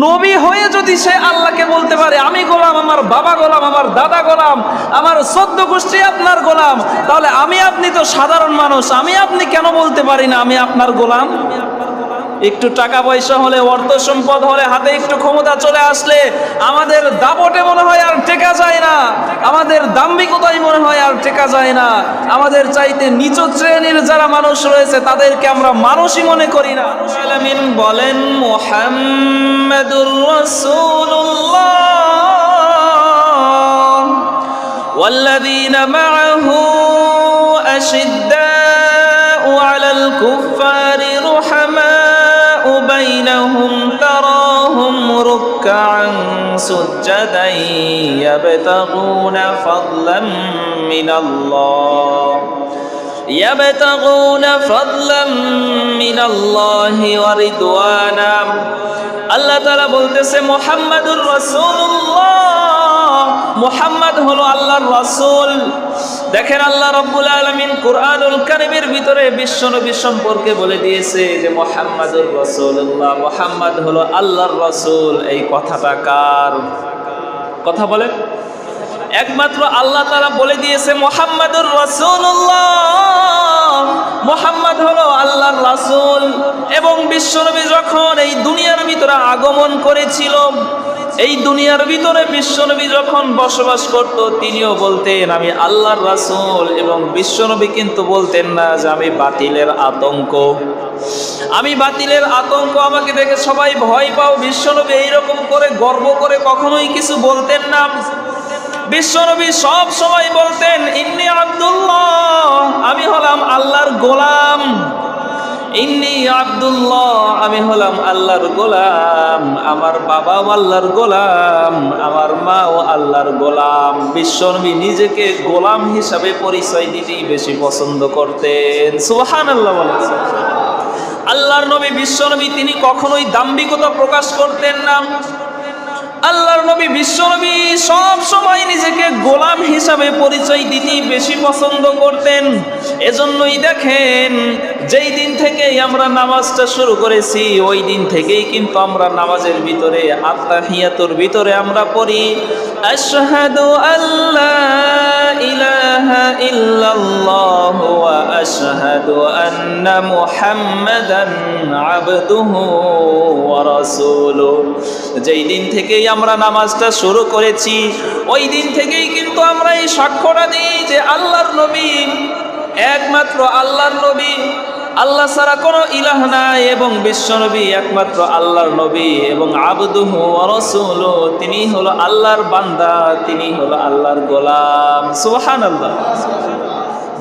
নবী হয়ে যদি সে আল্লাহকে বলতে পারে আমি গোলাম, আমার বাবা গোলাম, আমার দাদা গোলাম, আমার 14 গোষ্ঠী আপনার গোলাম, তাহলে আমি আপনি তো সাধারণ মানুষ, আমি আপনি কেন বলতে পারি না আমি আপনার গোলাম? একটু টাকা পয়সা হলে, অর্থ সম্পদ হলে, হাতে একটু ক্ষমতা চলে আসলে আমাদের দাপটে মনে হয় আর টেকা যায় না, আমাদের দাম্ভিকতাই মনে হয় আর টেকা যায় না, আমাদের চাইতে নিচু শ্রেণীর যারা মানুষ রয়েছে তাদেরকে আমরা মানুষই মনে করি না। আলামিন বলেন মুহাম্মাদুর রাসূলুল্লাহ ওয়াল্লাযীনা মাআহু আশিদ্দাউ আলাল কুফফারি রুহামাউ বাইনাহুম তারাহুম রুকআন সুজ্জাদান ইয়াবতাগুনা ফাদলাম মিনাল্লাহি ওয়া রিদওয়ানা। আল্লাহ তাআলা বলতেছে মুহাম্মাদুর রাসূলুল্লাহ, মুহাম্মদ হলো আল্লাহর রাসূল। দেখেন আল্লাহ রাব্বুল আলামিন কুরআনুল কারীমের ভিতরে বিশ্বনবী সম্পর্কে বলে দিয়েছে যে মুহাম্মাদুর রাসূলুল্লাহ, মুহাম্মদ হলো আল্লাহর রাসূল। এই কথাটা কার কথা বলেন? একমাত্র আল্লাহ তাআলা বলে দিয়েছে মুহাম্মাদুর রাসূলুল্লাহ, মুহাম্মদ হলো আল্লাহর রাসূল। এবং বিশ্বনবী যখন এই দুনিয়ার ভিতরে আগমন করেছিল, এই দুনিয়ার ভিতরে বিশ্বনবী যখন বসবাস করত, তিনিও বলতেন আমি আল্লাহর রাসূল। এবং বিশ্বনবী কিন্তু বলতেন না যে আমি বাতিলের আতঙ্ক, আমি বাতিলের আতঙ্ক, আমাকে দেখে সবাই ভয় পাও। বিশ্বনবী এইরকম করে গর্ব করে কখনোই কিছু বলতেন না। বিশ্বনবী সব সময় বলতেন ইন্নী আব্দুল্লাহ, আমি হলাম আল্লাহর গোলাম। ইন্নী আব্দুল্লাহ, আমি হলাম আল্লাহর গোলাম। আমার বাবাও আল্লাহর গোলাম, আমার মাও আল্লাহর গোলাম। বিশ্বনবী নিজেকে গোলাম হিসাবে পরিচয় দিতেই বেশি পছন্দ করতেন। সুবহানাল্লাহ বলেন। আল্লাহর নবী বিশ্বনবী তিনি কখনোই দাম্ভিকতা প্রকাশ করতেন না। আল্লাহর নবী বিশ্বনবী সব সময় নিজেকে গোলাম হিসাবে পরিচয় দিতেই বেশি পছন্দ করতেন। এজন্যই দেখেন যেই দিন থেকেই আমরা নামাজটা শুরু করেছি, ওই দিন থেকেই কিন্তু আমরা নামাজের ভিতরে আত্তাহিয়াতুর ভিতরে আমরা পড়ি আশহাদু আল্লা ইলাহা ইল্লাল্লাহু ওয়া আশহাদু আন্না মুহাম্মাদান আবদুহু ওয়া রাসূলুহু। যেই দিন থেকেই আমরা নামাজটা শুরু করেছি, ওই দিন থেকেই কিন্তু আমরা এই সাক্ষ্যটা দিই যে আল্লাহর নবী একমাত্র আল্লাহর নবী, আল্লাহ ছাড়া কোনো ইলাহ নাই। এবং বিশ্বনবী একমাত্র আল্লাহর নবী এবং আবদুহু ওয়া রাসূলুহু, তিনি হলো আল্লাহর বান্দা, তিনি হলো আল্লাহর গোলাম। সুবহানাল্লাহ।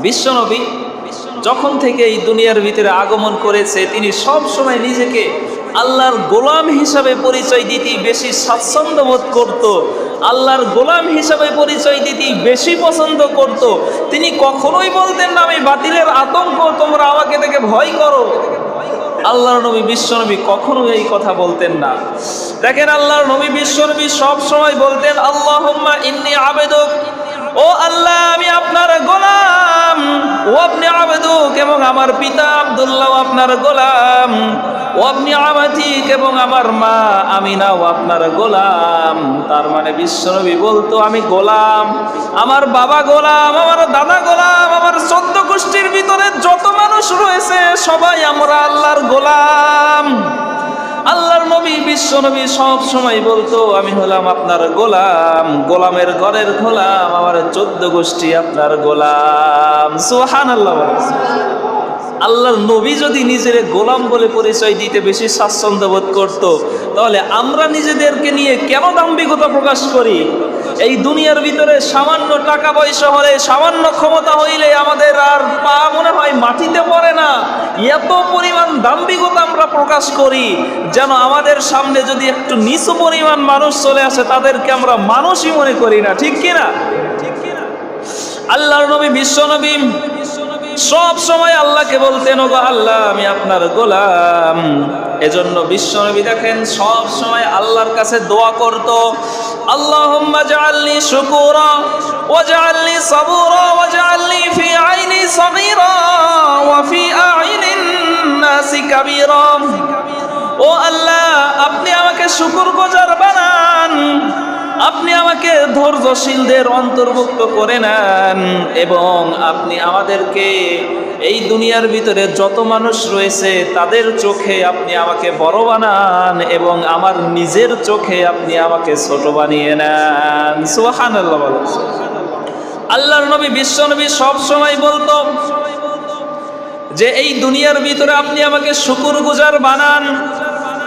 বিশ্বনবী যখন থেকে এই দুনিয়ার ভিতরে আগমন করেছে, তিনি সব সময় নিজেকে আল্লাহর গোলাম হিসাবে পরিচয় দিতে বেশি স্বাচ্ছন্দ্য বোধ করত, আল্লাহর গোলাম হিসাবে পরিচয় দিতে বেশি পছন্দ করত। তিনি কখনোই বলতেন না আমি বাতিলের আতঙ্ক, তোমরা আমাকে দেখে ভয় করো। আল্লাহর নবী বিশ্বনবী কখনোই এই কথা বলতেন না। দেখেন আল্লাহর নবী বিশ্বনবী সব সময় বলতেন আল্লাহুম্মা ইন্নী আবদুক, ও আল্লাহ আমি আপনার গোলাম। ও আপনি আবদুক, এবং আমার পিতা আব্দুল্লাহ আপনার গোলাম। ও আপনি আমাতিক, এবং আমার মা আমিনাও আপনার গোলাম। তার মানে বিশ্বনবী বলতো আমি গোলাম, আমার বাবা গোলাম, আমার দাদা গোলাম, আমার 14 গোষ্ঠীর ভিতরে যত মানুষ রয়েছে সবাই আমরা আল্লাহর গোলাম। আল্লাহর নবী বিশ্বনবী সব সময় বলতো আমি হলাম আপনার গোলাম, গোলামের ঘরের গোলাম, আমার 14 গোষ্ঠী আপনার গোলাম। সুবহানাল্লাহ। আল্লাহর নবী যদি নিজের গোলাম বলে পরিচয় দিতে বেশি স্বাচ্ছন্দ্য বোধ করত, তাহলে আমরা নিজেদেরকে নিয়ে কেন দাম্ভিকতা প্রকাশ করি? এই দুনিয়ার ভিতরে সামান্য টাকা পয়সা হলে, সামান্য ক্ষমতা হইলে আমাদের আর পা মনে হয় মাটিতে পড়ে না। এত পরিমাণ দাম্ভিকতা আমরা প্রকাশ করি যেন আমাদের সামনে যদি একটু নিচু পরিমাণ মানুষ চলে আসে তাদেরকে আমরা মানুষই মনে করি না, ঠিক কিনা? আল্লাহর নবী বিশ্বনবী সব সময় আল্লাহকে বলতেন ওগো আল্লাহ আমি আপনার গোলাম। এজন্য বিশ্বনবী দেখেন সব সময় আল্লাহর কাছে দোয়া করত, আল্লাহুম্মা জাআলনি শুকুরা ওয়াজআলনি সাবুরা ওয়াজআলনি ফি আইনি সাগীরা ওয়া ফি আইনিন নাসি কাবীরা। ও আল্লাহ, আপনি আমাকে শুকরগুজার বানান, আপনি আমাকে ধৈর্যশীলদের অন্তর্ভুক্ত করে নেন, এবং আপনি আমাদেরকে এই দুনিয়ার ভিতরে যত মানুষ রয়েছে তাদের চোখে আপনি আমাকে বড় বানান, এবং আমার নিজের চোখে আপনি আমাকে ছোট বানিয়ে নেন। সুবহানাল্লাহ। আল্লাহর নবী বিশ্বনবী সব সময় বলতো যে এই দুনিয়ার ভিতরে আপনি আমাকে শুকরগুজার বানান,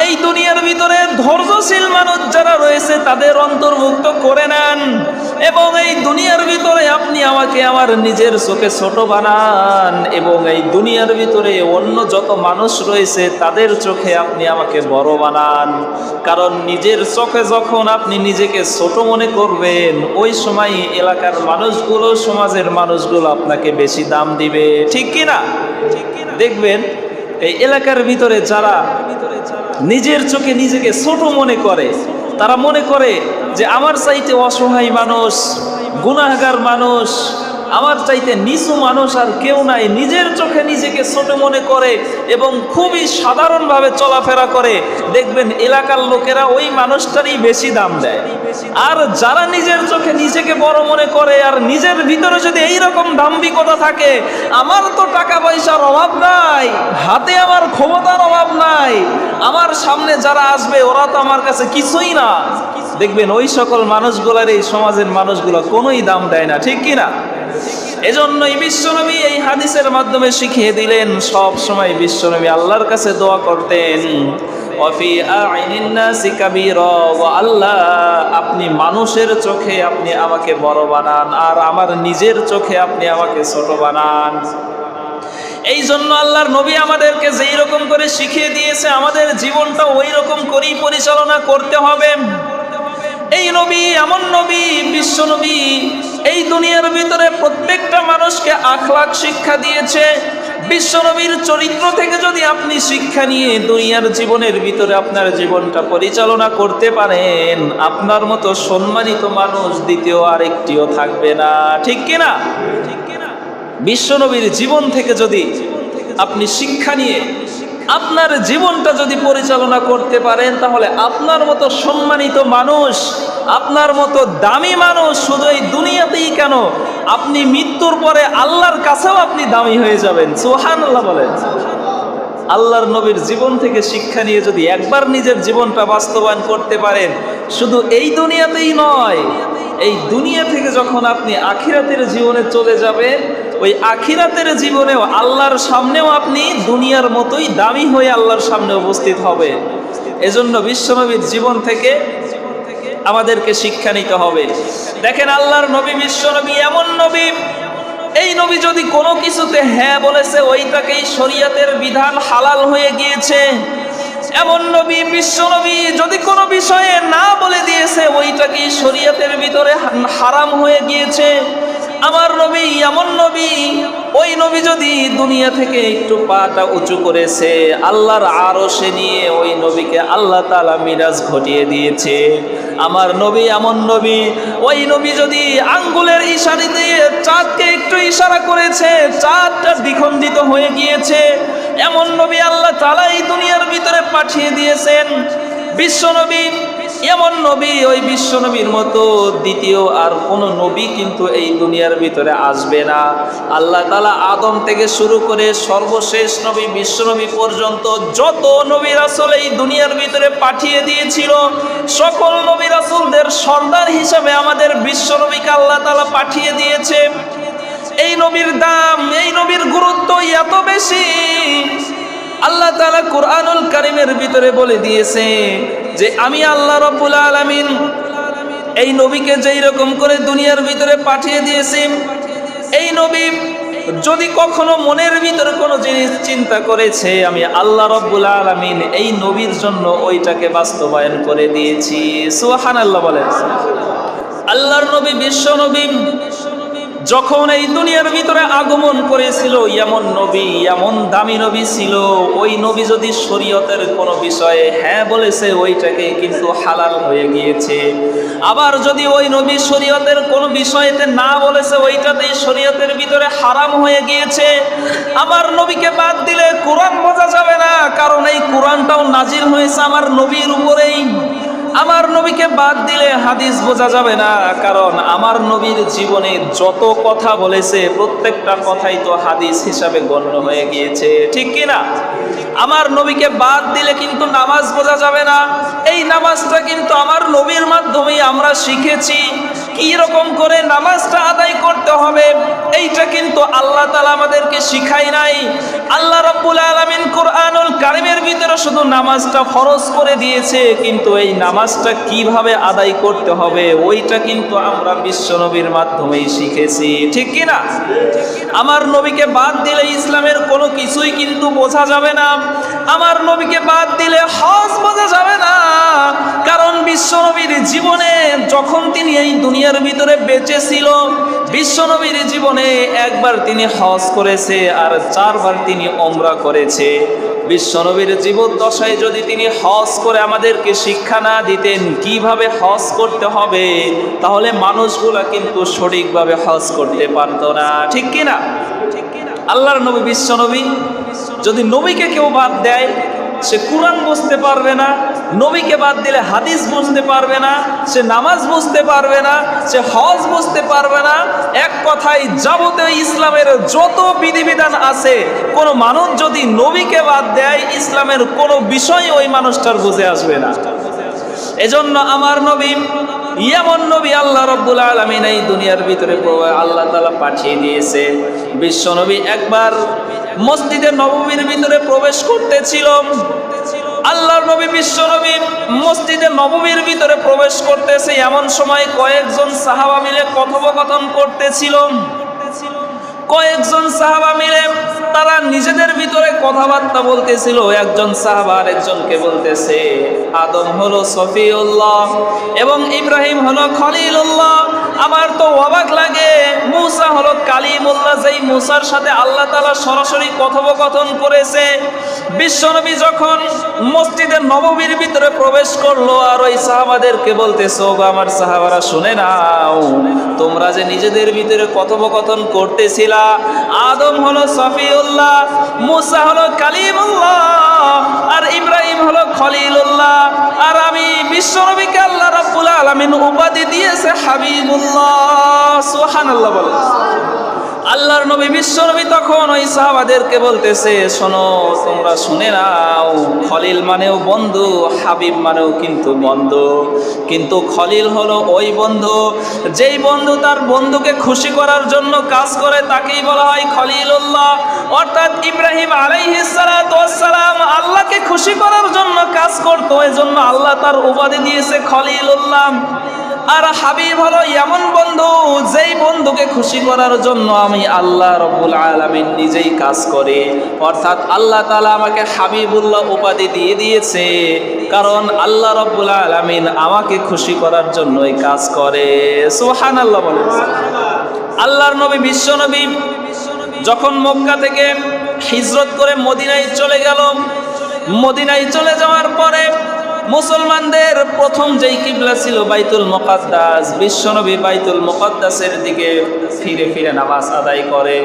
এই দুনিয়ার ভিতরে ধৈর্যশীল মানুষ যারা রয়েছে তাদের অন্তর্ভুক্ত করে নেন, এবং এই দুনিয়ার ভিতরে আপনি আমাকে আমার নিজের চোখে ছোট বানান, এবং এই দুনিয়ার ভিতরে অন্য যত মানুষ রয়েছে তাদের চোখে আপনি আমাকে বড় বানান। কারণ নিজের চোখে যখন আপনি নিজেকে ছোট মনে করবেন, ওই সময় এলাকার মানুষগুলো, সমাজের মানুষগুলো আপনাকে বেশি দাম দিবে, ঠিক কিনা? দেখবেন এই এলাকার ভিতরে যারা নিজের চোখে নিজেকে ছোট মনে করে, তারা মনে করে যে আমার চাইতে অসহায় মানুষ, গুনাহগার মানুষ, আমার চাইতে নিচু মানুষ আর কেউ নাই, নিজের চোখে নিজেকে ছোট মনে করে এবং খুবই সাধারণভাবে চলাফেরা করে। দেখবেন এলাকার লোকেরা ওই মানুষটারই বেশি দাম দেয়। আর যারা নিজের চোখে নিজেকে বড় মনে করে আর নিজের ভিতরে যদি এইরকম দাম্ভিকতা থাকে, আমার তো টাকা পয়সার অভাব নাই, হাতে আমার ক্ষমতার অভাব নাই, আমার সামনে যারা আসবে ওরা তো আমার কাছে কিছুই না, দেখবেন ওই সকল মানুষগুলার এই সমাজের মানুষগুলো কোনোই দাম দেয় না, ঠিক কিনা? এজন্যই বিশ্বনবী এই হাদিসের মাধ্যমে শিখিয়ে দিলেন, সব সময় বিশ্বনবী আল্লাহর কাছে দোয়া করতেন, ওয়াফি আইনিন নাসি কাবীরা, ওয়া আল্লাহ, আপনি মানুষের চোখে আপনি আমাকে বড় বানান, আর আমার নিজের চোখে আপনি আমাকে ছোট বানান। এই জন্য আল্লাহর নবী আমাদেরকে যেই রকম করে শিখিয়ে দিয়েছে, আমাদের জীবনটা ওই রকম করেই পরিচালনা করতে হবে। এই নবী এমন নবী, বিশ্ব নবী, এই দুনিয়ার ভিতরে প্রত্যেকটা মানুষকে আখলাক শিক্ষা দিয়েছে। বিশ্ব নবীর চরিত্র থেকে যদি আপনি শিক্ষা নিয়ে দুনিয়ার জীবনের ভিতরে আপনার জীবনটা পরিচালনা করতে পারেন, আপনার মতো সম্মানিত মানুষ দ্বিতীয় আরেকটিও থাকবে না, ঠিক কিনা? বিশ্ব নবীর জীবন থেকে যদি আপনি শিক্ষা নিয়ে আপনার জীবনটা যদি পরিচালনা করতে পারেন, তাহলে আপনার মতো সম্মানিত মানুষ, আপনার মতো দামি মানুষ শুধু এই দুনিয়াতেই কেন, আপনি মৃত্যুর পরে আল্লাহর কাছেও আপনি দামি হয়ে যাবেন। সুবহানাল্লাহ বলেন। আল্লাহর নবীর জীবন থেকে শিক্ষা নিয়ে যদি একবার নিজের জীবনটা বাস্তবায়ন করতে পারেন, শুধু এই দুনিয়াতেই নয়, এই দুনিয়া থেকে যখন আপনি আখিরাতের জীবনে চলে যাবেন, ওই আখিরাতের জীবনেও আল্লাহর সামনেও আপনি দুনিয়ার মতোই দামি হয়ে আল্লাহর সামনে উপস্থিত হবে। এজন্য বিশ্বনবীর জীবন থেকে আমাদেরকে শিক্ষা নিতে হবে। দেখেন আল্লাহর নবী বিশ্বনবী এমন নবী, এই নবী যদি কোনো কিছুতে হ্যাঁ বলেছে, ওইটাকেই শরীয়তের বিধান হালাল হয়ে গিয়েছে। এমন নবী বিশ্বনবী যদি কোনো বিষয়ে না বলে দিয়েছে, ওইটাকেই শরীয়তের ভিতরে হারাম হয়ে গিয়েছে। আমার নবী এমন নবী, ওই নবী যদি দুনিয়া থেকে একটু পাটা উঁচু করেছে, আল্লাহর আরশে নিয়ে ওই নবীকে আল্লাহ তাআলা মিরাজ ঘটিয়ে দিয়েছে। আমার নবী এমন নবী, ওই নবী যদি আঙ্গুলের ইশারা দিয়ে চাঁদকে একটু ইশারা করেছে, চাঁদটা দ্বিখণ্ডিত হয়ে গিয়েছে। এমন নবী আল্লাহ তাআলা এই দুনিয়ার ভিতরে পাঠিয়ে দিয়েছেন। বিশ্বনবী এমন নবী, ওই বিশ্বনবীর মতো দ্বিতীয় আর কোনো নবী কিন্তু এই দুনিয়ার ভিতরে আসবে না। আল্লাহ তাআলা আদম থেকে শুরু করে সর্বশেষ নবী বিশ্বনবী পর্যন্ত যত নবী রাসূল এই দুনিয়ার ভিতরে পাঠিয়ে দিয়েছিল, সকল নবী রাসূলদের সর্দার হিসেবে আমাদের বিশ্বনবীকে আল্লাহ তাআলা পাঠিয়ে দিয়েছে। এই নবীর দাম, এই নবীর গুরুত্ব এত বেশি, আল্লাহ তাআলা কুরআনুল কারীমের ভিতরে বলে দিয়েছে যে আমি আল্লাহ রাব্বুল আলামিন এই নবীকে যেই রকম করে দুনিয়ার ভিতরে পাঠিয়ে দিয়েছি, এই নবী যদি কখনো মনের ভিতরে কোনো জিনিস চিন্তা করেছে, আমি আল্লাহ রাব্বুল আলামিন এই নবীর জন্য ওইটাকে বাস্তবায়ন করে দিয়েছি। সুবহানাল্লাহ বলেন। আল্লাহর নবী বিশ্ব নবী যখন এই দুনিয়ার ভিতরে আগমন করেছিল, এমন নবী, এমন দামি নবী ছিল, ওই নবী যদি শরীয়তের কোনো বিষয়ে হ্যাঁ বলেছে ওইটাকে কিন্তু হালাল হয়ে গিয়েছে। আবার যদি ওই নবী শরীয়তের কোনো বিষয়েতে না বলেছে ওইটাতেই শরীয়তের ভিতরে হারাম হয়ে গিয়েছে। আমার নবীকে বাদ দিলে কোরআন বোঝা যাবে না, কারণ এই কোরআনটাও নাজিল হয়েছে আমার নবীর উপরেই। আমার নবীকে বাদ দিলে হাদিস বোঝা যাবে না, কারণ আমার নবীর জীবনে যত কথা বলেছে প্রত্যেকটা কথাই তো হাদিস হিসাবে গণ্য হয়ে গিয়েছে, ঠিক কি না? আমার নবীকে বাদ দিলে কিন্তু নামাজ বোঝা যাবে না। এই নামাজটা কিন্তু আমার নবীর মাধ্যমেই আমরা শিখেছি। কি রকম করে নামাজটা আদায় করতে হবে এইটা কিন্তু আল্লাহ তাআলা আমাদেরকে শিখায় নাই। আল্লাহ রাব্বুল আলামিন কোরআনুল কারীমের ভিতরে শুধু নামাজটা ফরজ করে দিয়েছে, কিন্তু এই নামাজটা কিভাবে আদায় করতে হবে ওইটা কিন্তু আমরা বিশ্বনবীর মাধ্যমেই শিখেছি, ঠিক কি না? আমার নবীকে বাদ দিলে ইসলামের কোনো কিছুই কিন্তু বোঝা যাবে না। আমার নবীকে বাদ দিলে হজ বোঝা যাবে না, কারণ বিশ্বনবীর জীবনে যখন তিনি এই দুনিয়ার ভিতরে বেঁচে ছিল, বিশ্বনবীর জীবনে একবার তিনি হজ করেছে আর 4 বার তিনি ওমরা করেছে। বিশ্বনবীর জীবদ্দশায় যদি তিনি হজ করে আমাদেরকে শিক্ষা না দিতেন কিভাবে হজ করতে হবে, তাহলে মানুষগুলা কিন্তু সঠিকভাবে হজ করতে পারত না, ঠিক কি না? আল্লাহর নবী বিশ্বনবী, যদি নবীকে কেউ বাদ দেয় সে কুরআন বুঝতে পারবে না, নবীকে বাদ দিলে হাদিস বুঝতে পারবে না, সে নামাজ বুঝতে পারবে না, সে হজ বুঝতে পারবে না। এক কথায় যাবতীয় ইসলামের যত বিধিবিধান আছে, কোনো মানুষ যদি নবীকে বাদ দেয় ইসলামের কোনো বিষয় ওই মানুষটার বুঝে আসবে না। এজন্য আমার নবী এমন নবী আল্লাহ রাব্বুল আলামিন এই দুনিয়ার ভিতরে আল্লাহ তাআলা পাঠিয়ে দিয়েছে। বিশ্বনবী একবার মসজিদে নববীর ভিতরে প্রবেশ করতেছিল। আল্লাহর নবী বিশ্বনবী মসজিদে নববীর ভিতরে প্রবেশ করতেছে, এমন সময় কয়েকজন সাহাবা মিলে কথোপকথন করতেছিল। কয়েকজন সাহাবা মিলে তারা নিজেদের ভিতরে কথাবার্তা বলতেছিল। একজন সাহাবা আরেকজনকে বলতেছে, আদম হলো সফিউল্লাহ এবং ইব্রাহিম হলো খলিলুল্লাহ। আমার তো অবাক লাগে, মুসা হলো কালিমুল্লাহ, যেই মুসার সাথে আল্লাহ তাআলা সরাসরি কথোপকথন করেছে। বিশ্বনবী যখন মসজিদের নববীর ভিতরে প্রবেশ করলো আর ওই সাহাবাদেরকে বলতেছে, ওগো আমার সাহাবারা শুনে নাও, তোমরা যে নিজেদের ভিতরে কথোপকথন করতেছিলা, আদম হলো সফিউল্লাহ, মুসা হলো কালিমুল্লাহ আর ইব্রাহিম হলো খলিলুল্লাহ, আর আমি বিশ্বনবীকে আল্লাহ রাব্বুল আলামিন উপাধি দিয়েছে হাবিবুল্লাহ। সুবহানাল্লাহ বলেন। আল্লাহর নবী বিশ্বনবী তখন ওই সাহাবাদেরকে বলতেছে, শোনো, তোমরা শুনে নাও, খলিল মানেও বন্ধু, হাবিব মানেও কিন্তু বন্ধু। কিন্তু খলিল হলো ওই বন্ধু যেই বন্ধু তার বন্ধুকে খুশি করার জন্য কাজ করে, তাকেই বলা হয় খলিলুল্লাহ। অর্থাৎ ইব্রাহিম আলাইহিস সালাতু ওয়াস সালাম আল্লাহকে খুশি করার জন্য কাজ করতো, এজন্য আল্লাহ তার উপাধি দিয়েছে খলিলুল্লাহ। আর হাবিব হলো এমন বন্ধু যেই বন্ধুকে খুশি করার জন্য আমি আল্লাহ রাব্বুল আলামিন নিজেই কাজ করে। অর্থাৎ আল্লাহ তাআলা আমাকে হাবিবুল্লাহ উপাধি দিয়ে দিয়েছে, কারণ আল্লাহ রাব্বুল আলামিন আমাকে খুশি করার জন্যই কাজ করে। সুবহানাল্লাহ বলেন। আল্লাহর নবী বিশ্বনবী যখন মক্কা থেকে হিজরত করে মদিনায় চলে গেল, মদিনায় চলে যাওয়ার পরে মুসলমানদের প্রথম যেই কিবলা ছিল বাইতুল মুকাদ্দাস, বিশ্বনবী বাইতুল মুকাদ্দাসের দিকে ফিরে ফিরে নামাজ আদায় করে।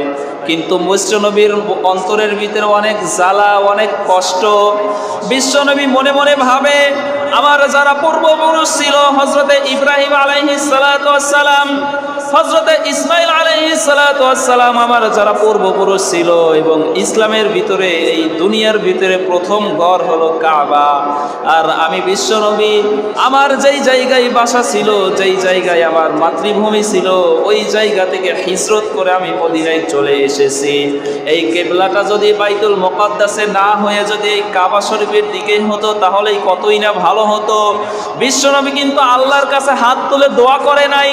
কিন্তু বিশ্বনবীর অন্তরের ভিতরে অনেক জ্বালা, অনেক কষ্ট। বিশ্বনবী মনে মনে ভাবে, আমার যারা পূর্বপুরুষ ছিল হযরতে ইব্রাহিম আলাইহিস সালাতু ওয়াস সালাম, হযরতে ইসমাইল আলাইহিস সালাতু ওয়াস সালাম, আমার যারা পূর্বপুরুষ ছিল, এবং ইসলামের ভিতরে এই দুনিয়ার ভিতরে প্রথম ঘর হলো কাবা। আর আমি বিশ্বনবী আমার যেই জায়গায় বাসা ছিল, যেই জায়গায় আমার মাতৃভূমি ছিল, ওই জায়গা থেকে হিজরত করে আমি মদিনায় চলে এসেছি। এই কিবলাটা যদি বাইতুল মুকাদ্দাসে না হয়ে যদি এই কাবা শরীফের দিকে হতো তাহলেই কতই না ভালো হতো। বিশ্বনবী কিন্তু আল্লাহর কাছে হাত তুলে দোয়া করে নাই।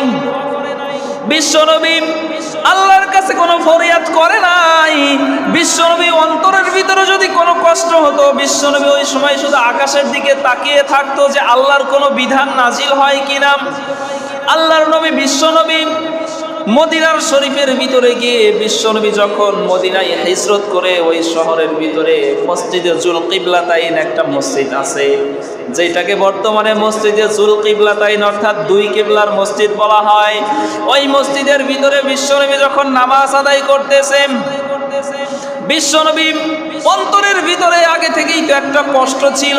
বিশ্বনবী আল্লাহর কাছে কোনো ফরিয়াদ করে নাই। বিশ্বনবী অন্তরের ভিতরে যদি কোনো কষ্ট হতো, বিশ্বনবী ওই সময় শুধু আকাশের দিকে তাকিয়ে থাকতো যে আল্লাহর কোনো বিধান নাজিল হয় কিনা। আল্লাহর নবী বিশ্বনবী মদিনার শরীফের ভিতরে গিয়ে বিশ্বনবী যখন মদিনায় হিজরত করে, ওই শহরের ভিতরে মসজিদে জুলকিবলাতাইন একটা মসজিদ আছে, যেটাকে বর্তমানে মসজিদে জুলকিবলাতাইন অর্থাৎ দুই কিবলার মসজিদ বলা হয়। ওই মসজিদের ভিতরে বিশ্বনবী যখন নামাজ আদায় করতেছেন, বিশ্বনবী অন্তরের ভিতরে আগে থেকেই তো একটা কষ্ট ছিল।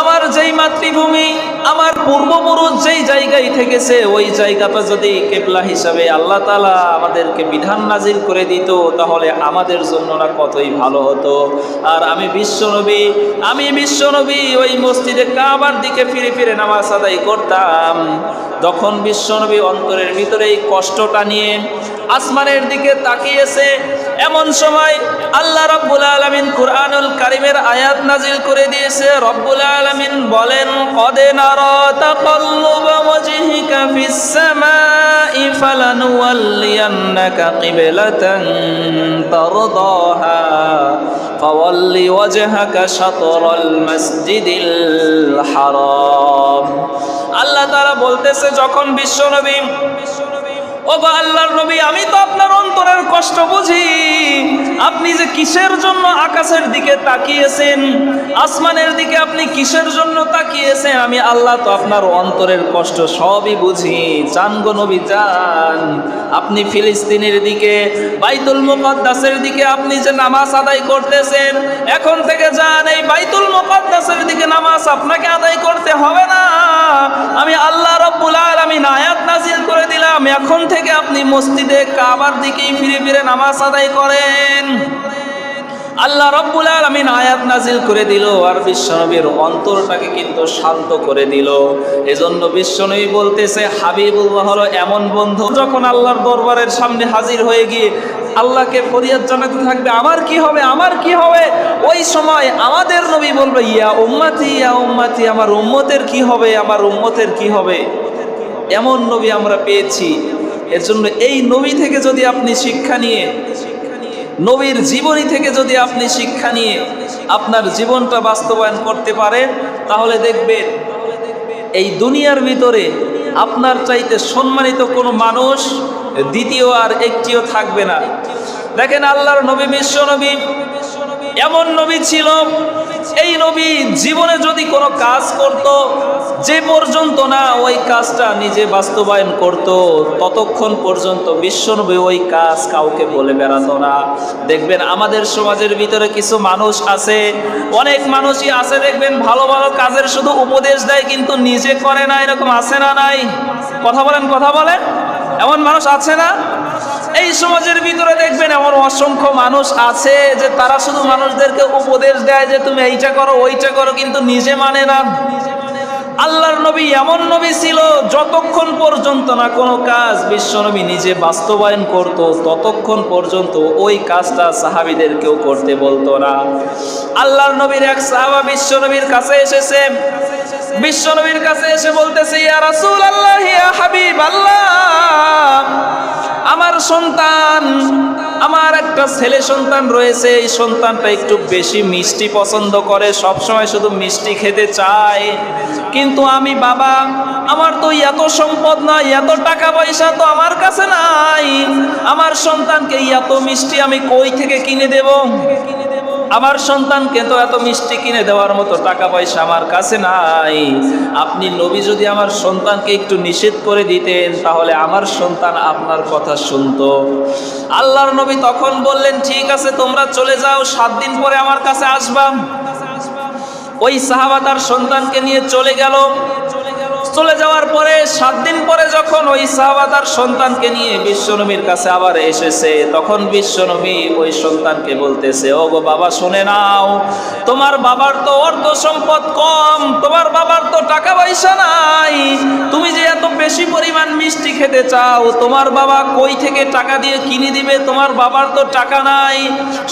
আমার যেই মাতৃভূমি, আমার পূর্বপুরুষ যেই জায়গায় থেকেছে, ওই জায়গাটা যদি কিবলা হিসাবে আল্লাহ তাআলা আমাদেরকে বিধান নাজিল করে দিত, তাহলে আমাদের জন্য না কতই ভালো হতো। আর আমি বিশ্বনবী ওই মসজিদে কাবার দিকে ফিরে ফিরে নামাজ আদায় করতাম। তখন বিশ্বনবী অন্তরের ভিতরে এই কষ্টটা নিয়ে আসমানের দিকে তাকিয়েছে। এমন সময় আল্লাহ রাব্বুল আলামিন কুরআনুল কারীমের আয়াত নাজিল করে দিয়েছে। রব্বুল আলামিন বলেন, কদ নারা তাকাল্লুবা ওয়াজহিকা ফিস সামাই ফালানুওয়াল্লিয়ান্নাকা কিবলাতান তারদাহা ফাওয়াল্লি ওয়াজহাকা শাতরাল মাসজিদিল হারাম। আল্লাহ তাআলা বলতেছে, যখন বিশ্বনবী, ও গো আল্লাহর নবী, আমি তো আপনার অন্তরের কষ্ট বুঝি। আপনি যে কিসের জন্য আকাশের দিকে তাকিয়েছেন, আসমানের দিকে আপনি কিসের জন্য তাকিয়েছেন, আমি আল্লাহ তো আপনার অন্তরের কষ্ট সবই বুঝি। জান গো নবী যান, আপনি ফিলিস্তিনের দিকে বাইতুল মুকাদ্দাসের দিকে আপনি যে নামাজ আদায় করতেছেন, এখন থেকে যান, এই বাইতুল মুকাদ্দাসের দিকে নামাজ আপনাকে আদায় করতে হবে না। আমি আল্লাহ রাব্বুল আলামিন আয়াত নাজিল করে দিলাম, এখন থেকে আপনি মসজিদে কাবার দিকেই ফিরে ফিরে নামাজ আদায় করেন। আল্লাহ রাব্বুল আলামিন আয়াত নাজিল করে দিল, আর বিশ্বনবীর অন্তরটাকে কিন্তু শান্ত করে দিল। এজন্য বিশ্বনবী বলতেছে, হাবিবুল্লাহ হলো এমন বন্ধু, যখন আল্লাহর দরবারের সামনে হাজির হয়ে গিয়ে আল্লাহকে ফরিয়াদ জানাতে থাকবে, আমার কি হবে, আমার কি হবে, ওই সময় আমাদের নবী বলবে, ইয়া উম্মতি, ইয়া উম্মতি, আমার উম্মতের কি হবে, আমার উম্মতের কি হবে। এমন নবী আমরা পেয়েছি। এর জন্য এই নবী থেকে যদি আপনি শিক্ষা নিয়ে, নবীর জীবনী থেকে যদি আপনি শিক্ষা নিয়ে আপনার জীবনটা বাস্তবায়ন করতে পারেন, তাহলে দেখবেন এই দুনিয়ার ভিতরে আপনার চাইতে সম্মানিত কোনো মানুষ দ্বিতীয় আর একটিও থাকবে না। দেখেন, আল্লাহর নবী বিশ্বনবী এমন নবী ছিল, এই নবী জীবনে যদি কোনো কাজ করত, যে পর্যন্ত না ওই কাজটা নিজে বাস্তবায়ন করত, ততক্ষণ পর্যন্ত বিশ্বনবী ওই কাজ কাউকে বলে বেড়াতো না। দেখবেন আমাদের সমাজের ভিতরে কিছু মানুষ আছে, অনেক মানুষই আছে, দেখবেন ভালো ভালো কাজের শুধু উপদেশ দেয় কিন্তু নিজে করে না। এরকম আছে না নাই? কথা বলেন, কথা বলেন, এমন মানুষ আছে না? এই সমাজের ভিতরে দেখবেন এমন অসংখ্য মানুষ আছে যে তারা শুধু মানুষদেরকে উপদেশ দেয় যে তুমি এইটা করো, ওইটা করো, কিন্তু নিজে মানে না। আল্লাহর নবী এমন নবী ছিল, যতক্ষণ পর্যন্ত না কোনো কাজ বিশ্বনবী নিজে বাস্তবায়ন করত, ততক্ষণ পর্যন্ত ওই কাজটা সাহাবীদের কেউ করতে বলতো না। আল্লাহর নবীর এক সাহাবা বিশ্বনবীর কাছে এসেছে, বিশ্বনবীর কাছে এসে বলতেছে, ইয়া রাসূলুল্লাহ, ইয়া হাবিবাল্লাহ, আমার সন্তান, আমার একটা ছেলে সন্তান রয়েছে, এই সন্তানটা একটু বেশি মিষ্টি পছন্দ করে, সবসময় শুধু মিষ্টি খেতে চায়। কিন্তু আমি বাবা, আমার তো এত সম্পদ নাই, এত টাকা পয়সা তো আমার কাছে নাই, আমার সন্তানকে এত মিষ্টি আমি কই থেকে কিনে দেব? আমার সন্তানকে তো এত মিষ্টি কিনে দেওয়ার মতো টাকা পয়সা আমার কাছে নাই। আপনি নবী যদি আমার সন্তানকে একটু নিষেধ করে দিতেন, তাহলে আমার সন্তান আপনার কথা শুনতো। আল্লাহর নবী তখন বললেন, ঠিক আছে, তোমরা চলে যাও, 7 দিন পরে আমার কাছে আসবা। ওই সাহাবা তার সন্তানকে নিয়ে চলে গেল। চলে যাওয়ার পরে 7 দিন পরে যখন ওই সাহাবা তার সন্তানকে নিয়ে বিশ্বনবীর কাছে আবার এসেছে, তখন বিশ্বনবী ওই সন্তানকে বলতেছে, ও গো বাবা, শুনে নাও, তোমার বাবার তো অর্থ সম্পদ কম, তোমার বাবার তো টাকা পয়সা নাই, তুমি যে এত বেশি পরিমাণ মিষ্টি খেতে চাও, তোমার বাবা কই থেকে টাকা দিয়ে কিনে দিবে? তোমার বাবার তো টাকা নাই।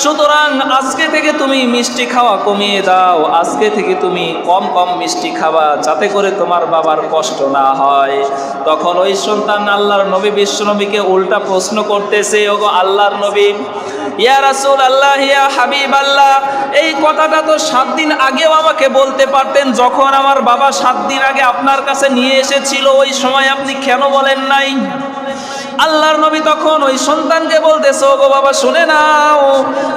সুতরাং আজকে থেকে তুমি মিষ্টি খাওয়া কমিয়ে দাও, আজকে থেকে তুমি কম কম মিষ্টি খাবা, যাতে করে তোমার বাবার কষ্ট না হয়। তখন ওই সন্তান আল্লাহর নবী বিশ্বনবীকে উল্টা প্রশ্ন করতেছে, ওগো আল্লাহর নবী, ইয়া রাসূলুল্লাহ, ইয়া হাবিবাল্লাহ, এই কথাটা তো 7 দিন আগেও আমাকে বলতে পারতেন, যখন আমার বাবা 7 দিন আগে আপনার কাছে নিয়ে এসেছিল, ওই সময় আপনি কেন বলেন নাই? আল্লাহর নবী তখন ওই সন্তানকে বলতেছে, ও গো বাবা শুনে নাও,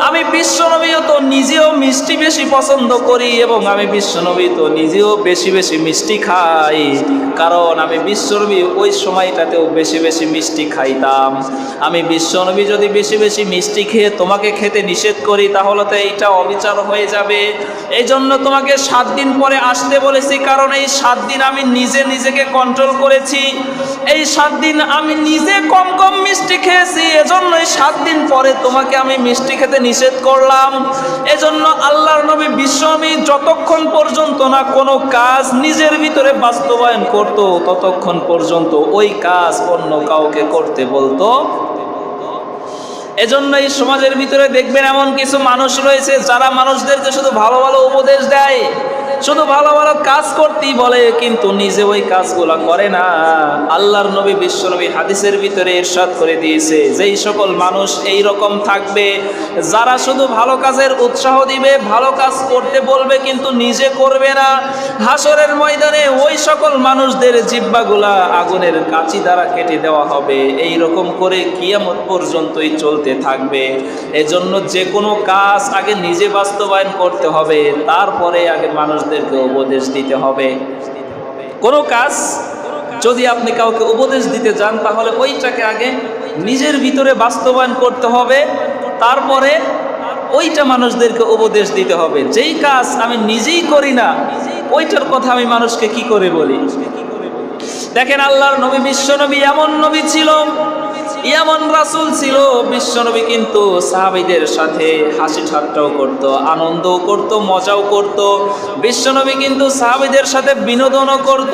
আমি বিশ্ব নবীও তো নিজেও মিষ্টি বেশি পছন্দ করি এবং আমি বিশ্ব নবী তো নিজেও বেশি বেশি মিষ্টি খাই, কারণ আমি বিশ্ব নবী ওই সময়টাতেও বেশি বেশি মিষ্টি খাইতাম। আমি বিশ্ব নবী যদি বেশি বেশি মিষ্টি খেয়ে তোমাকে খেতে নিষেধ করি তাহলে তো এইটা অবিচার হয়ে যাবে। এই জন্য তোমাকে 7 দিন পরে আসতে বলেছি, কারণ এই 7 দিন আমি নিজেকে কন্ট্রোল করেছি। এই 7 দিন আমি নিজে কম কম মিষ্টি খেয়েছি, এজন্য এই 7 দিন পরে তোমাকে আমি মিষ্টি খেতে নিষেধ করলাম। এজন্য আল্লাহর নবী বিশ্বনবী যতক্ষণ পর্যন্ত না কোনো কাজ নিজের ভিতরে বাস্তবায়ন করত ততক্ষণ পর্যন্ত ওই কাজ অন্য কাউকে করতে বলতো। এজন্য এই সমাজের ভিতরে দেখবেন এমন কিছু মানুষ রয়েছে যারা মানুষদেরকে শুধু ভালো ভালো উপদেশ দেয়, শুধু ভালো ভালো কাজ করতেই বলে, কিন্তু নিজে ওই কাজগুলো করে না। আল্লাহর নবী বিশ্বনবী হাদিসের ভিতরে ইরশাদ করে দিয়েছে, যেই সকল মানুষ এই রকম থাকবে, যারা শুধু ভালো কাজের উৎসাহ দিবে, ভালো কাজ করতে বলবে কিন্তু নিজে করবে না, হাসরের ময়দানে ওই সকল মানুষদের জিহ্বাগুলা আগুনের কাঁচি দ্বারা কেটে দেওয়া হবে। এই রকম করে কিয়ামত পর্যন্তই চলতে থাকবে। এজন্য যে কোনো কাজ আগে নিজে বাস্তবায়ন করতে হবে, তারপরে আগে মানুষদেরকে উপদেশ দিতে হবে। কোনো কাজ যদি আপনি কাউকে উপদেশ দিতে যান তাহলে ওইটাকে আগে নিজের ভিতরে বাস্তবায়ন করতে হবে, তারপরে ওইটা মানুষদেরকে উপদেশ দিতে হবে। যেই কাজ আমি নিজেই করি না ওইটার কথা আমি মানুষকে কি করে বলি? দেখেন আল্লাহর নবী বিশ্বনবী এমন নবী ছিল, এমন রাসূল ছিল, বিশ্বনবী কিন্তু সাহাবীদের সাথে হাসি ঠাট্টাও করত, আনন্দও করত, মজাও করত। বিশ্বনবী কিন্তু সাহাবীদের সাথে বিনোদনও করত,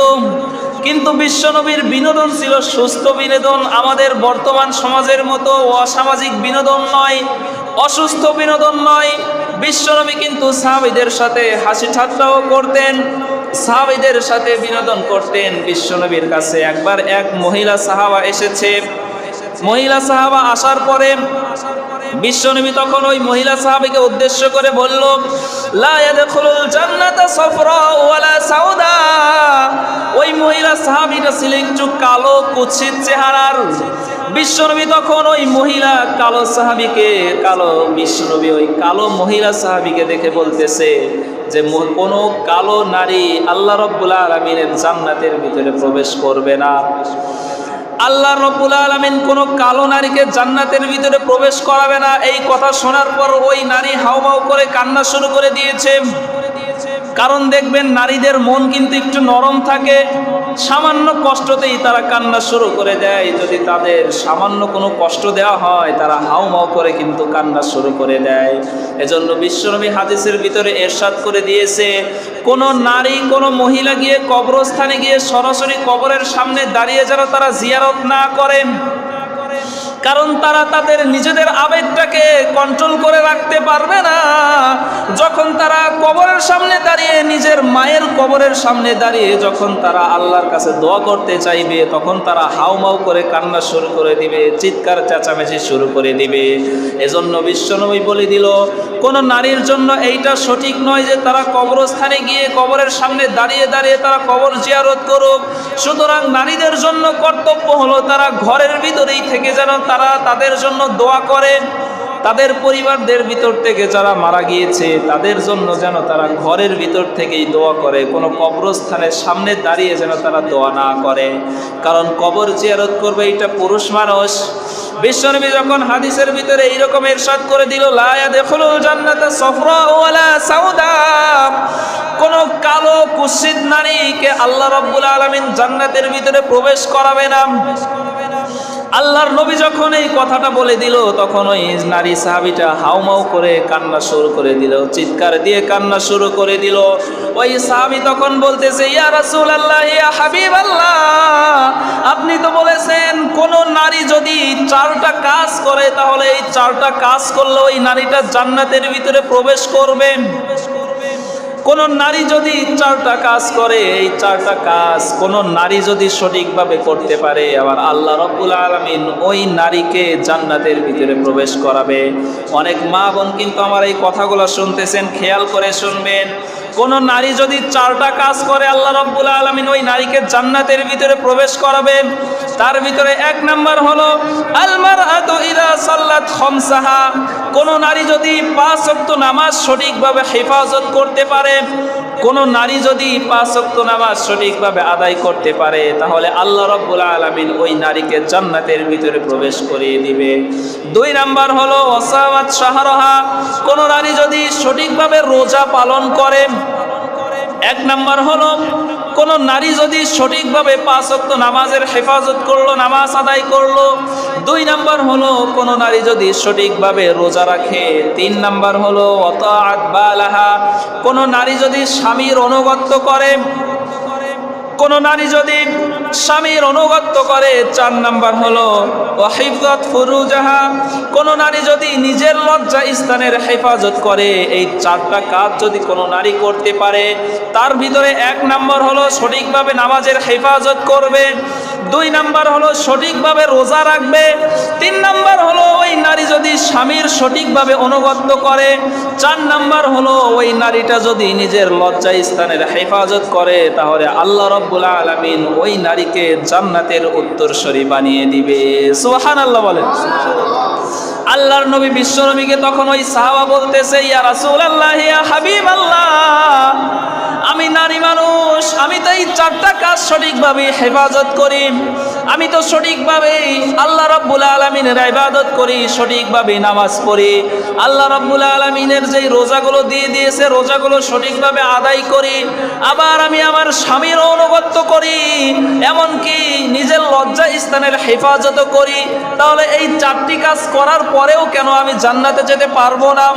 কিন্তু বিশ্বনবীর বিনোদন ছিল সুস্থ বিনোদন, আমাদের বর্তমান সমাজের মতো অসামাজিক বিনোদন নয়, অসুস্থ বিনোদন নয়। বিশ্বনবী কিন্তু সাহাবীদের সাথে হাসি ঠাট্টাও করতেন, সাহাবীদের সাথে বিনোদন করতেন। বিশ্বনবীর কাছে একবার এক মহিলা সাহাবা এসেছে। মহিলা সাহাবা আসার পরে বিশ্বনবী তখন ওই মহিলা সাহাবীকে উদ্দেশ্য করে বলল, লা ইয়াদখুলুল জান্নাতা সাফরা ওয়ালা সাউদা। ওই মহিলা সাহাবীটা ছিলেন একটু কালো কুৎসিত চেহারার। বিশ্বনবী তখন ওই মহিলা কালো সাহাবীকে, বিশ্বনবী ওই কালো মহিলা সাহাবীকে দেখে বলতেছে যে কোনো কালো নারী আল্লাহ রাব্বুল আলামিনের জান্নাতের ভিতরে প্রবেশ করবে না। আল্লাহ রাব্বুল আলামিন কোনো কালো নারীকে জান্নাতের ভিতরে প্রবেশ করাবে না। এই কথা শোনার পর ওই নারী হাউমাউ করে কান্না শুরু করে দিয়েছে। কারণ দেখবেন নারীদের মন কিন্তু একটু নরম থাকে, সামান্য কষ্টতেই তারা কান্না শুরু করে দেয়। যদি তাদের সামান্য কোনো কষ্ট দেওয়া হয় তারা হাউমাউ করে কিন্তু কান্না শুরু করে দেয়। এজন্য বিশ্বনবী হাদিসের ভিতরে ইরশাদ করে দিয়েছে, কোনো নারী কোনো মহিলা গিয়ে কবরস্থানে গিয়ে সরাসরি কবরের সামনে দাঁড়িয়ে যেন তারা জিয়ারত না করেন, কারণ তারা তাদের নিজেদের আবেগটাকে কন্ট্রোল করে রাখতে পারবে না। যখন তারা কবরের সামনে দাঁড়িয়ে, নিজের মায়ের কবরের সামনে দাঁড়িয়ে যখন তারা আল্লাহর কাছে দোয়া করতে চাইবে, তখন তারা হাউমাউ করে কান্না শুরু করে দিবে, চিৎকার চেঁচামেচি শুরু করে দিবে। এজন্য বিশ্বনবী বলে দিল, কোনো নারীর জন্য এইটা সঠিক নয় যে তারা কবরস্থানে গিয়ে কবরের সামনে দাঁড়িয়ে দাঁড়িয়ে তারা কবর জিয়ারত করুক। সুতরাং নারীদের জন্য কর্তব্য হলো তারা ঘরের ভিতরেই থেকে যেন তারা তাদের জন্য দোয়া করেন, তাদের পরিবারদের ভিতর থেকে যারা মারা গিয়েছে তাদের জন্য যেন তারা ঘরের ভিতর থেকেই দোয়া করে, কোনো কবরস্থানের সামনে দাঁড়িয়ে যেন তারা দোয়া না করে। কারণ কবর জিয়ারত করবে এটা পুরুষ মানুষ। বিশ্বনবী যখন হাদিসের ভিতরে এইরকম ইরশাদ করে দিল, লা ইয়াদখুলুল জান্নাতা সাফরা ওয়ালা সাউদা, কোন কালো কুৎসিত নারীকে আল্লাহ রাব্বুল আলামিন জান্নাতের ভিতরে প্রবেশ করাবে না। আল্লাহর নবী যখন এই কথাটা বলে দিল তখন ওই নারী সাহাবীটা হাউমাউ করে কান্না শুরু করে দিল, চিৎকার দিয়ে কান্না শুরু করে দিল। ওই সাহাবী তখন বলতেছে, ইয়া রাসূলুল্লাহ, ইয়া হাবিবাল্লাহ, আপনি তো বলেছেন কোন নারী যদি 4টা কাজ করে তাহলে এই 4টা কাজ করলে ওই নারীটা জান্নাতের ভিতরে প্রবেশ করবে। কোন নারী যদি 4টা কাজ করে, এই 4টা কাজ কোন নারী যদি সঠিকভাবে করতে পারে, আবার আল্লাহ রাব্বুল আলামিন ওই নারীকে জান্নাতের ভিতরে প্রবেশ করাবে। অনেক মা বোন কিন্তু আমার এই কথাগুলো শুনতেছেন, খেয়াল করে শুনবেন। কোন নারী যদি 4টা কাজ করে আল্লাহ রাব্বুল আলামিন ওই নারীকে জান্নাতের ভিতরে প্রবেশ করাবে। তার ভিতরে এক নাম্বার হলো আল মারআতু ইযা সাল্লাত খামসাহা, কোন নারী যদি 5 ওয়াক্ত নামাজ সঠিকভাবে হেফাজত করতে পারে, কোন নারী যদি 5 ওয়াক্ত নামাজ সঠিকভাবে আদায় করতে পারে, তাহলে আল্লাহ রাব্বুল আলামিন ওই নারীকে জান্নাতের ভিতরে প্রবেশ করিয়ে দিবে। 2 নাম্বার হলো ওয়াসাওয়াত শাহরাহা, কোন নারী যদি সঠিকভাবে রোজা পালন করে। 1 নাম্বার হলো কোন নারী যদি সঠিকভাবে 5 ওয়াক্ত নামাজের হেফাজত করলো, নামাজ আদায় করলো। 2 নাম্বার হলো কোন নারী যদি সঠিকভাবে রোজা রাখে। 3 নাম্বার হলো ওয়াতাআত বালাহা, কোন নারী যদি স্বামীর অনুগত্য করে, কোন নারী যদি স্বামীর অনুগত্য করে। 4 নাম্বার হলো ওয়াহিফাত ফুরুজাহা, কোন নারী যদি নিজের লজ্জা স্থানের হেফাজত করে। এই 4টা কাজ যদি কোন নারী করতে পারে, তার ভিতরে 1 নাম্বার হলো সঠিকভাবে নামাজের হেফাজত করবে, 2 নাম্বার হলো সঠিকভাবে রোজা রাখবে, 3 নাম্বার হলো ওই নারী যদি স্বামীর সঠিকভাবে অনুগত্য করে, 4 নাম্বার হলো ওই নারীটা যদি নিজের লজ্জা স্থানের হেফাজত করে, তাহলে আল্লাহ রাব্বুল আলামিন ওই নারীকে জান্নাতের উত্তরসূরি বানিয়ে দিবে। সুবহানাল্লাহ বলেন। আল্লাহর নবী বিশ্ব নবীকে তখন ওই সাহাবা বলতেছে, ইয়া রাসূলুল্লাহ, ইয়া হাবিবাল্লাহ, আমি নারী মানুষ, আমি তো এই 4টা কাজ সঠিকভাবে হেফাজত করি, আমি তো সঠিকভাবে আল্লাহ রাব্বুল আলামিনের ইবাদত করি, সঠিকভাবে নামাজ পড়ি, আল্লাহ রাব্বুল আলামিনের যেই রোজাগুলো দিয়ে দিয়েছে রোজাগুলো সঠিকভাবে আদায় করি, আবার আমি আমার স্বামীর অনুগত্য করি, এমনকি নিজের লজ্জা স্থানের হেফাজতও করি। তাহলে এই 4টি কাজ করার পরেও কেন আমি জান্নাতে যেতে পারবো না?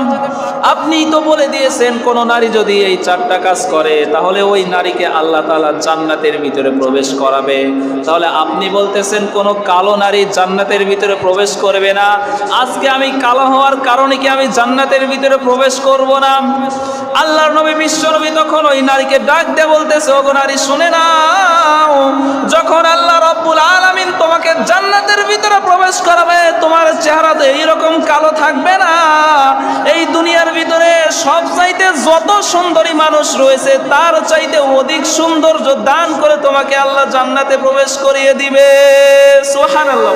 আপনিই তো বলে দিয়েছেন কোন নারী যদি এই 4টা কাজ করে, তাহলে ওই নারীকে আল্লাহ তাআলা জান্নাতের ভিতরে প্রবেশ করাবে। তাহলে আপনি বলতেছেন কোন কালো নারী জান্নাতের ভিতরে প্রবেশ করবে না। আজকে আমি কালো হওয়ার কারণে কি আমি জান্নাতের ভিতরে প্রবেশ করব না? আল্লাহর নবী বিশ্ব নবী তখন ওই নারীকে ডাক দিয়ে বলতেছে, ওগো নারী শুনে নাও, যখন আল্লাহ রাব্বুল আলামিন তোমাকে জান্নাতের ভিতরে প্রবেশ করাবে, তোমার চেহারা তো এইরকম কালো থাকবে না। এই দুনিয়ার ভিতরে সব চাইতে যত সুন্দরী মানুষ রয়েছে তার চাইতে অধিক সৌন্দর্য দান করে তোমাকে আল্লাহ জান্নাতে প্রবেশ করিয়ে দিবে। সুবহানাল্লাহ।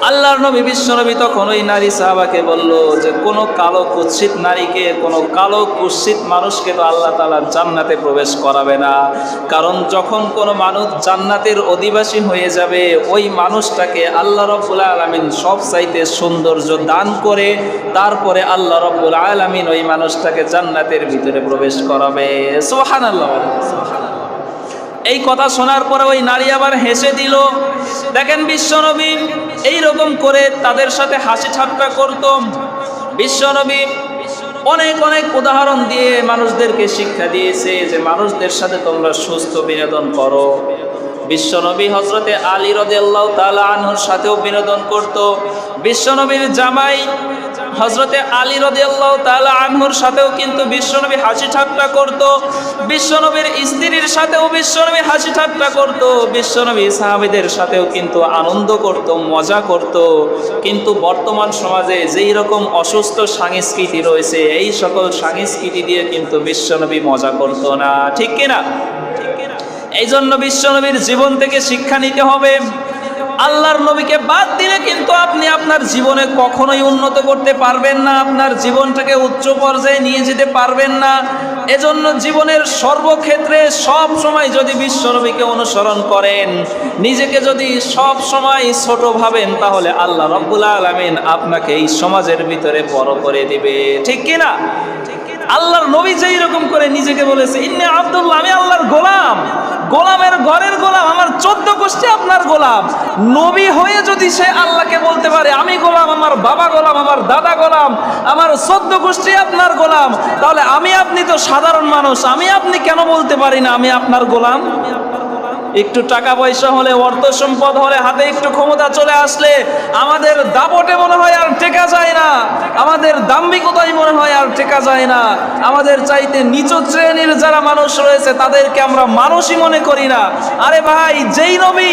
আল্লাহর নবী বিশ্ব নবী তখন ওই নারী সাহাবাকে বলল যে কোনো কালো কুৎসিত নারীকে, কোনো কালো কুৎসিত মানুষকে তো আল্লাহ তাআলা জান্নাতে প্রবেশ করাবে না। কারণ যখন কোনো মানুষ জান্নাতের অধিবাসী হয়ে যাবে, ওই মানুষটাকে আল্লাহ রাব্বুল আলামিন সব চাইতে সৌন্দর্য দান করে তারপরে আল্লাহ রাব্বুল আলামিন ওই মানুষটাকে জান্নাতের ভিতরে প্রবেশ করাবে। সুবহানাল্লাহ। এই কথা শোনার পরে ওই নারী আবার হেসে দিল। দেখেন বিশ্বনবী এইরকম করে তাদের সাথে হাসি ঠাট্টা করত। বিশ্বনবী অনেক অনেক উদাহরণ দিয়ে মানুষদেরকে শিক্ষা দিয়েছে যে মানুষদের সাথে তোমরা সুস্থ বিনোদন করো। বিশ্বনবী হযরতে আলী রাদিয়াল্লাহু তাআলা আনহুর সাথেও বিনোদন করত। বিশ্বনবীর জামাই হযরতে আলী রাদিয়াল্লাহু তাআলা আনহুর সাথেও কিন্তু বিশ্বনবী হাসি ঠাট্টা করত। বিশ্বনবীর স্ত্রীর সাথেও বিশ্বনবী হাসি ঠাট্টা করত। বিশ্বনবী সাহাবীদের সাথেও কিন্তু আনন্দ করত, মজা করত। কিন্তু বর্তমান সমাজে যেই রকম অসুস্থ সংস্কৃতি রয়েছে, এই সকল সংস্কৃতি দিয়ে কিন্তু বিশ্বনবী মজা করত না, ঠিক কিনা? এই জন্য বিশ্বনবীর জীবন থেকে শিক্ষা নিতে হবে। আল্লাহর নবীকে বাদ দিলে কিন্তু আপনি আপনার জীবনে কখনোই উন্নত করতে পারবেন না, আপনার জীবনটাকে উচ্চ পর্যায়ে নিয়ে যেতে পারবেন না। এজন্য জীবনের সর্বক্ষেত্রে সব সময় যদি বিশ্বনবীকে অনুসরণ করেন, নিজেকে যদি সব সময় ছোট ভাবেন, তাহলে আল্লাহ রাব্বুল আলামিন আপনাকে এই সমাজের ভিতরে বড় করে দিবে, ঠিক কিনা? আল্লাহর নবী যেই রকম করে নিজেকে বলেছে, ইন্নী আব্দুল্লাহ, আমি আল্লাহর গোলাম, গোলামের ঘরের গোলাম, আমার 14 গোষ্ঠী আপনার গোলাম। নবী হয়ে যদি সে আল্লাহকে বলতে পারে আমি গোলাম, আমার বাবা গোলাম, আমার দাদা গোলাম, আমার 14 গোষ্ঠী আপনার গোলাম, তাহলে আমি আপনি তো সাধারণ মানুষ, আমি আপনি কেন বলতে পারি না আমি আপনার গোলাম? একটু টাকা পয়সা হলে, অর্থ সম্পদ হলে, হাতে একটু ক্ষমতা চলে আসলে আমাদের দাপটে মনে হয় আর টেকা যায় না, আমাদের দাম্ভিকতাই মনে হয় আর টেকা যায় না। আমাদের চাইতে নিচু শ্রেণীর যারা মানুষ রয়েছে তাদেরকে আমরা মানুষই মনে করি না। আরে ভাই, যেই নবী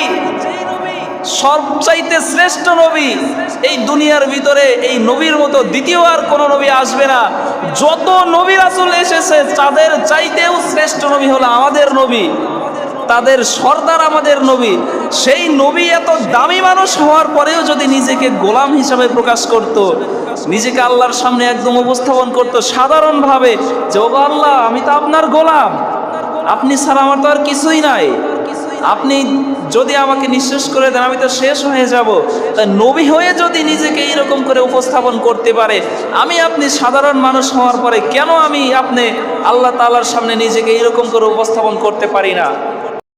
সবচাইতে শ্রেষ্ঠ নবী, এই দুনিয়ার ভিতরে এই নবীর মতো দ্বিতীয় আর কোন নবী আসবে না। যত নবী রাসূল এসেছে তাদের চাইতেও শ্রেষ্ঠ নবী হলো আমাদের নবী। তাদের সর্দার আমাদের নবী, সেই নবী এত দামি মানুষ হওয়ার পরেও যদি নিজেকে গোলাম হিসাবে প্রকাশ করত, নিজেকে আল্লাহর সামনে একদম উপস্থাপন করত সাধারণভাবে যে ওগো আল্লাহ, আমি তো আপনার গোলাম, আপনি ছাড়া আমার তো আর কিছুই নাই, আপনি যদি আমাকে নিঃশেষ করে দেন আমি তো শেষ হয়ে যাব। তাই নবী হয়ে যদি নিজেকে এইরকম করে উপস্থাপন করতে পারে, আমি আপনি সাধারণ মানুষ হওয়ার পরে কেন আমি আপনি আল্লাহ তাআলার সামনে নিজেকে এইরকম করে উপস্থাপন করতে পারি না?